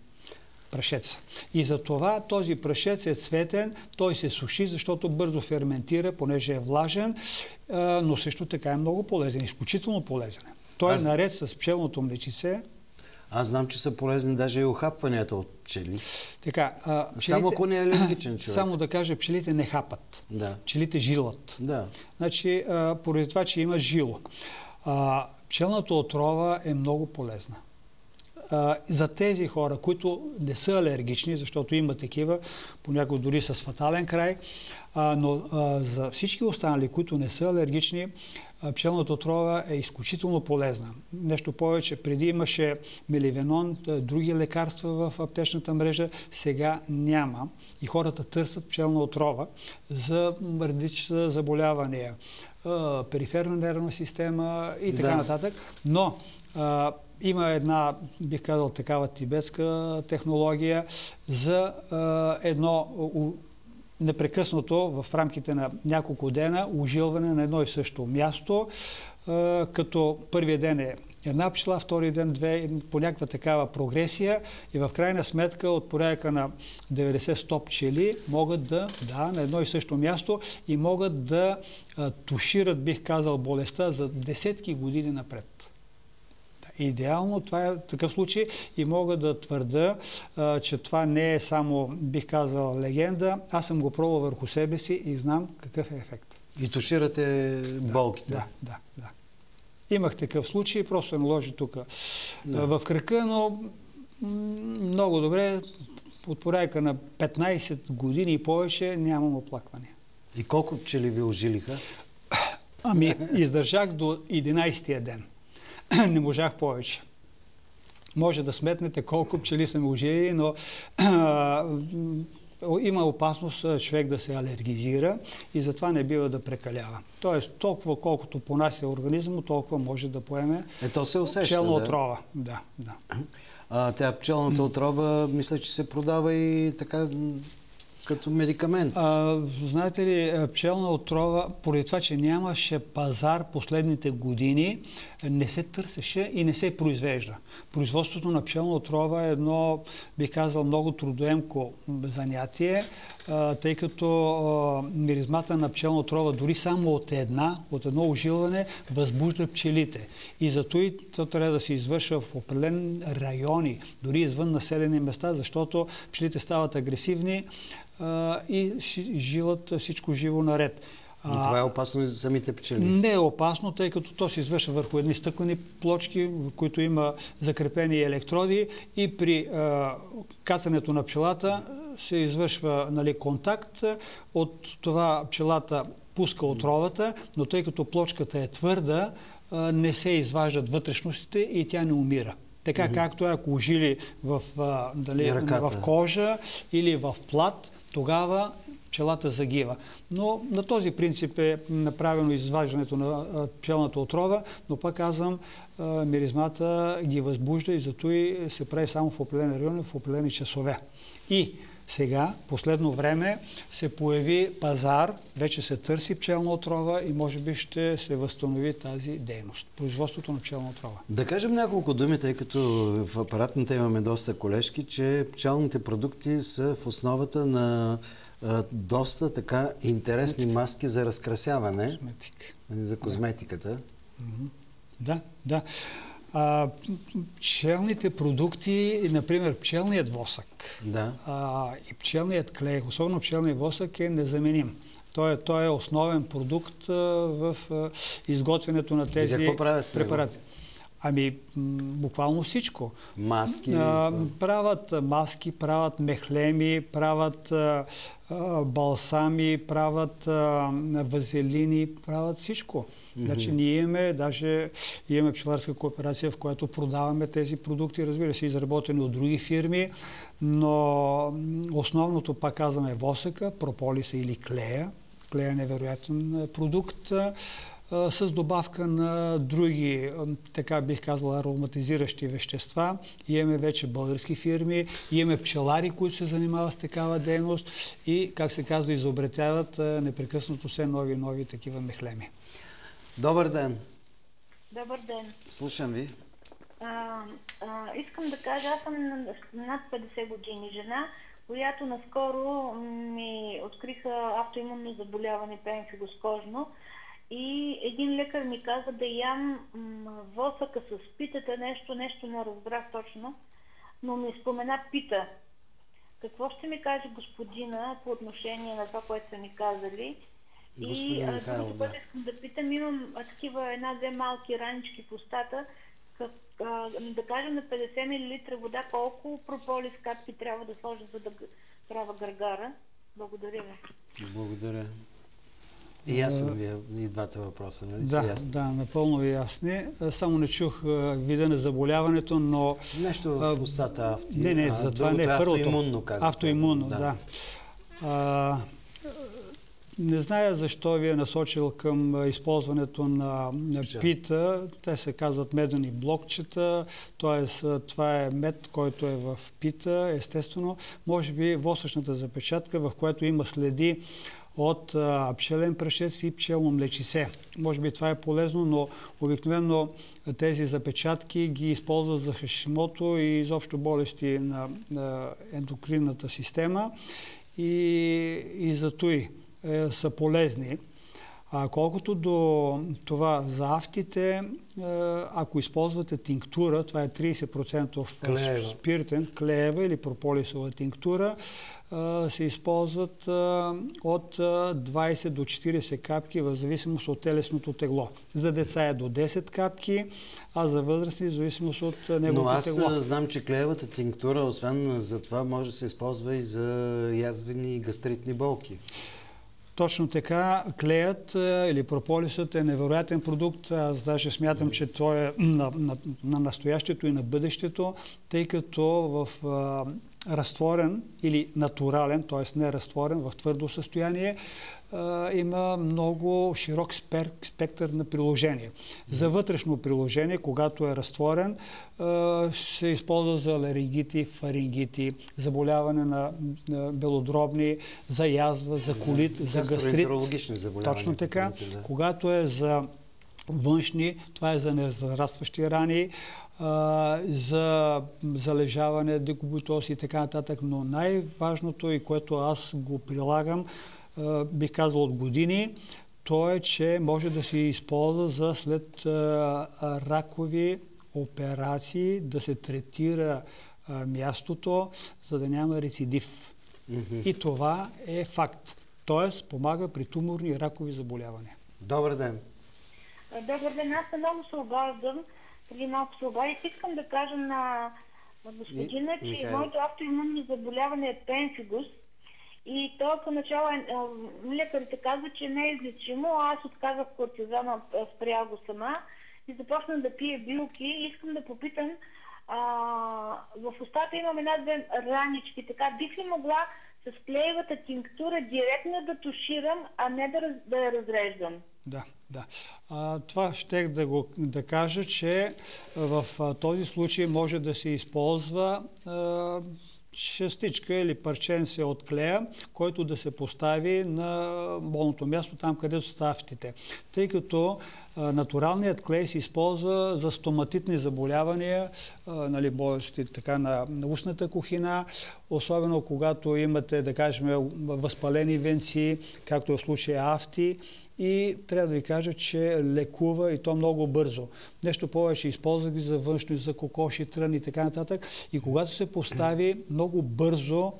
Прашец. И за това този прашец е цветен, той се суши, защото бързо ферментира, понеже е влажен, но също така е много полезен, изключително полезен. Той е наред с пчелното млечице. Аз знам, че са полезни даже и ухапванията от пчели. Така, само ако не е алергичен човек. Само да кажа, пчелите не хапат. Да. Пчелите жилат. Да. Значи, поради това, че има жило. Пчелната отрова е много полезна. За тези хора, които не са алергични, защото има такива, понякога дори с фатален край, но за всички останали, които не са алергични, пчелната отрова е изключително полезна. Нещо повече, преди имаше меливенон, други лекарства в аптечната мрежа, сега няма. И хората търсят пчелна отрова за редица заболявания, периферна нервна система и така нататък. Но има една, бих казал, такава тибетска технология за едно непрекъснато в рамките на няколко дена ужилване на едно и също място, като първия ден е една пчела, втори ден две, по някаква такава прогресия и в крайна сметка от порядъка на 90-100 пчели могат на едно и също място и могат да тушират, бих казал, болестта за десетки години напред. Идеално това е такъв случай и мога да твърда, че това не е само, бих казал, легенда. Аз съм го пробвал върху себе си и знам какъв е ефект. И туширате болките? Да. Имах такъв случай, просто наложи тук в кръка, но много добре от порядка на 15 години и повече нямам оплакване. И колко пчели ви ожилиха? Ами, издържах до 11-тия ден. Не можах повече. Може да сметнете колко пчели са ме ожили, но има опасност човек да се алергизира и затова не бива да прекалява. Тоест, толкова колкото понася организма, толкова може да поеме то се усеща, пчелна отрова. Да, да. Тя пчелната отрова, мисля, че се продава и така като медикамент. Знаете ли, пчелна отрова, поради това, че нямаше пазар последните години, не се търсеше и не се произвежда. Производството на пчелна отрова е едно, бих казал, много трудоемко занятие, тъй като миризмата на пчелна отрова дори само от едно ожилване възбужда пчелите. И зато и то трябва да се извършва в определени райони, дори извън населени места, защото пчелите стават агресивни и жилат всичко живо наред. И това е опасно и за самите пчели? Не е опасно, тъй като то се извършва върху едни стъклени плочки, в които има закрепени електроди и при кацането на пчелата се извършва контакт. От това пчелата пуска отровата, но тъй като плочката е твърда, не се изваждат вътрешностите и тя не умира. Така както ако ожили в кожа или в плат, тогава пчелата загива. Но на този принцип е направено изваждането на пчелната отрова, но пък казвам, миризмата ги възбужда и зато и се прави само в определени райони, в определени часове. И сега, последно време, се появи пазар, вече се търси пчелна отрова и може би ще се възстанови тази дейност. Производството на пчелна отрова. Да кажем няколко думи, тъй като в апаратната имаме доста колежки, че пчелните продукти са в основата на доста така интересни маски за разкрасяване. За козметиката. Да, да. Пчелните продукти, например пчелният восък и пчелният клей, особено пчелният восък е незаменим. Той е основен продукт в изготвянето на тези препарати. Ами, буквално всичко. Маски? Правят маски, правят мехлеми, правят балсами, правят вазелини, правят всичко. Значи ние имаме пчеларска кооперация, в която продаваме тези продукти, разбира се, изработени от други фирми, но основното, пак казваме, е восъка, прополиса или клея. Клея е невероятен продукт, с добавка на други, така бих казала, ароматизиращи вещества. Имаме вече български фирми, имаме пчелари, които се занимават с такава дейност и, как се казва, изобретяват непрекъснато все нови такива мехлеми. Добър ден! Добър ден! Слушам ви. Искам да кажа, аз съм над 50 години жена, която наскоро ми откриха автоимунно заболяване, пемфигоскожно. И един лекар ми каза да ям восъка с питата, нещо не разбрах точно, но ми спомена пита. Какво ще ми каже господина по отношение на това, което са ми казали? И другото, което искам да питам, имам такива една-две малки ранички в устата, да кажем на 50 мл вода, колко прополис капки трябва да сложа, за да правя гаргара? Благодаря ви. Благодаря. И ясен ви и двата въпроса, нали? Да, напълно ясни. Само не чух вида на заболяването, но... Нещо в устата затова не е първото. Автоимунно, казвате. Автоимунно, да. Не зная защо ви е насочил към използването на пита. Те се казват медени блокчета, т.е. това е мед, който е в пита, естествено. Може би восъчната запечатка, в която има следи от пчелен прашец и пчелно млечисе. Може би това е полезно, но обикновено тези запечатки ги използват за хашимото и изобщо болести на ендокринната система и зато и са полезни. Колкото до това за афтите, ако използвате тинктура, това е 30% спиртен, клеева или прополисова тинктура, се използват от 20 до 40 капки в зависимост от телесното тегло. За деца е до 10 капки, а за възрастни в зависимост от неговото тегло. Но аз знам, че клеевата тинктура, освен за това, може да се използва и за язвени и гастритни болки. Точно така, клеят или прополисът е невероятен продукт. Аз даже смятам, че той е на настоящето и на бъдещето, тъй като в разтворен или натурален, т.е. не разтворен, в твърдо състояние, има много широк спектър на приложение. За вътрешно приложение, когато е разтворен, се използва за алергити, фарингити, заболяване на белодробни, за язва, за колит, за гастрит. Точно така. Когато е за външни, това е за незарастващи рани, за залежаване, декубитоз и така нататък. Но най-важното, и което аз го прилагам, бих казал от години, то е, че може да се използва за след ракови операции, да се третира мястото, за да няма рецидив. И това е факт. Тоест, помага при туморни и ракови заболявания. Добър ден! Добър ден! Аз много се обаждам. Преди малко се обадих. Искам да кажа на господина, че моето автоимунно заболяване е пемфигус. И то поначало лекарите казват, че не е излечимо. Аз отказах кортизана, спрях го сама и започнах да пия билки. Искам да попитам, в устата имам една-две ранички, така бих ли могла с клеевата тинктура директно да туширам, а не да я разреждам? Да. Това щех да кажа, че в този случай може да се използва частичка или парченце от клея, който да се постави на болното място, там където са афтите. Тъй като натуралният клей се използва за стоматитни заболявания, болести така на устната кухина, особено когато имате, да кажем, възпалени венци, както в случая афти, и трябва да ви кажа, че лекува и то много бързо. Нещо повече, използвах ги за външно, за кокоши, трън и така нататък. И когато се постави много бързо,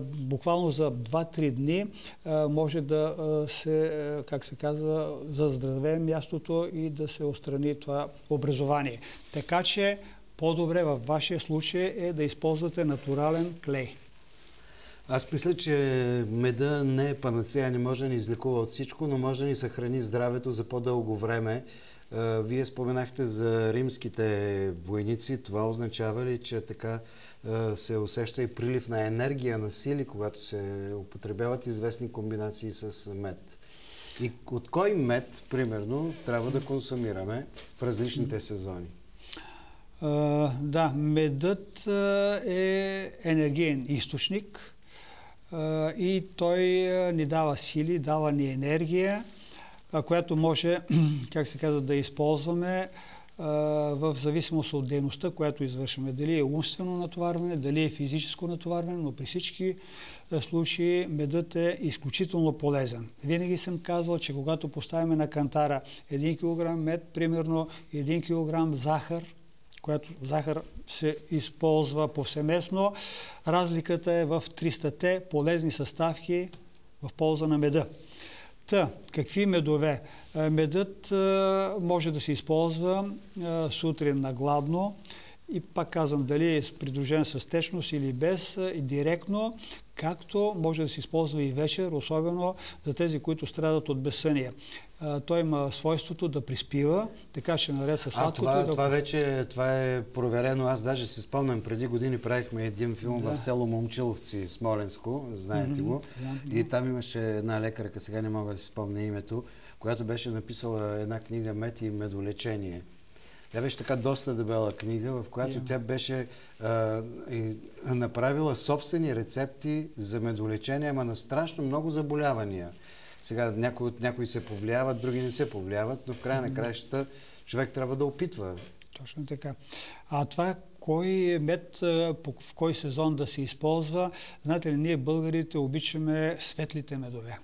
буквално за 2-3 дни, може да се, как се казва, заздравее мястото и да се отстрани това образование. Така че по-добре във вашия случай е да използвате натурален клей. Аз мисля, че меда не е панацея, не може да ни излекува от всичко, но може да ни съхрани здравето за по-дълго време. Вие споменахте за римските войници. Това означава ли, че така се усеща и прилив на енергия, на сили, когато се употребяват известни комбинации с мед? И от кой мед, примерно, трябва да консумираме в различните сезони? Да, медът е енергиен източник и той ни дава сили, дава ни енергия, която може, как се казва, да използваме в зависимост от дейността, която извършваме. Дали е умствено натоварване, дали е физическо натоварване, но при всички случаи медът е изключително полезен. Винаги съм казвал, че когато поставяме на кантара 1 кг мед, примерно 1 кг захар, която захар се използва повсеместно, разликата е в 300-те полезни съставки в полза на меда. Какви медове? Медът може да се използва сутрин на гладно и пак казвам, дали е придружен с течност или без, и директно, както може да се използва и вечер, особено за тези, които страдат от безсъние. Той има свойството да приспива, така че наред с сладкото... Това е проверено. Аз даже се спомням, преди години правихме един филм в село Момчиловци, Смоленско, знаете го. И там имаше една лекарка, сега не мога да си спомня името, която беше написала една книга "Мед и медолечение". Тя беше така доста дебела книга, в която тя беше направила собствени рецепти за медолечение, ама на страшно много заболявания. Сега някои се повлияват, други не се повлияват, но в края на краищата човек трябва да опитва. Точно така. А това кой мед, в кой сезон да се използва, знаете ли, ние българите обичаме светлите медове.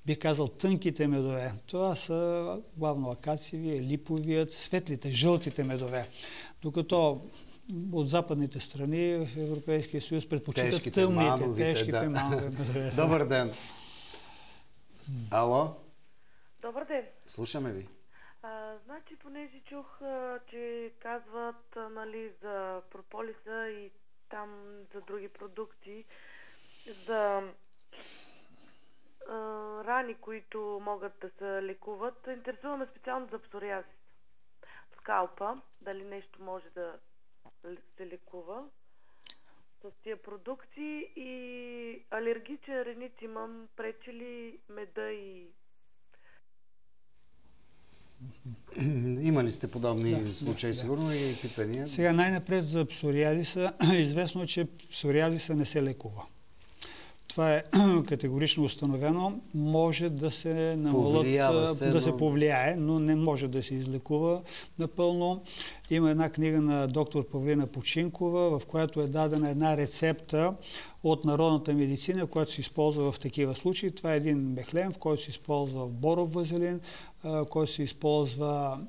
бих казал тънките медове. Това са главно акациевия, липовият, светлите, жълтите медове. Докато от западните страни в Европейския съюз предпочитат тъмните, тежките манове медове. Добър ден! Ало? Добър ден! Слушаме ви. Значи, понеже чух, че казват за прополиса и там за други продукти, за рани, които могат да се лекуват. Интересуваме специално за псориазис. Скалпа, дали нещо може да се лекува с тия продукти и алергичен ринит имам, пречи ли меда и... Имали сте подобни случаи, сигурно, и питания? Сега най-напред за псориазиса. Известно е, че псориазиса не се лекува. Това е категорично установено. Може да се намалят, да се повлияе, но не може да се излекува напълно. Има една книга на доктор Павлина Починкова, в която е дадена една рецепта от народната медицина, която се използва в такива случаи. Това е един мехлем, в който се използва боров вазелин, който се използва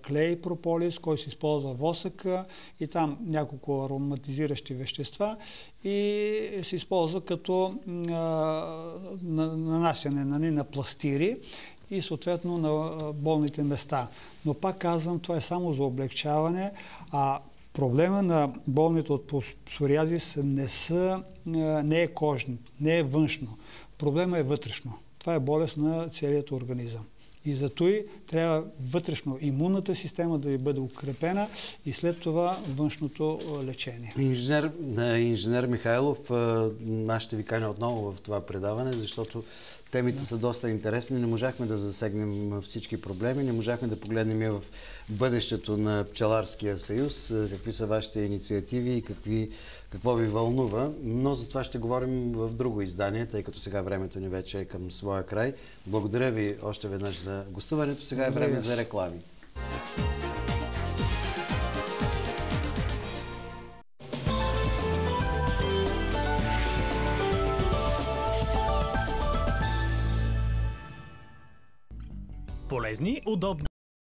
клей прополис, който се използва восъка и там няколко ароматизиращи вещества и се използва като нанасяне на пластири и съответно на болните места. Но пак казвам, това е само за облегчаване, а проблема на болните от псориазис не е кожно, не е външно. Проблема е вътрешно. Това е болест на целият организъм. И зато и трябва вътрешно имунната система да ви бъде укрепена и след това външното лечение. Инженер Михайлов, аз ще ви каня отново в това предаване, защото темите са доста интересни. Не можахме да засегнем всички проблеми, не можахме да погледнем и в бъдещето на Пчеларския съюз, какви са вашите инициативи и какво ви вълнува, но за това ще говорим в друго издание, тъй като сега времето ни вече е към своя край. Благодаря ви още веднъж за гостуването. Сега е време за реклами. Полезни, удобни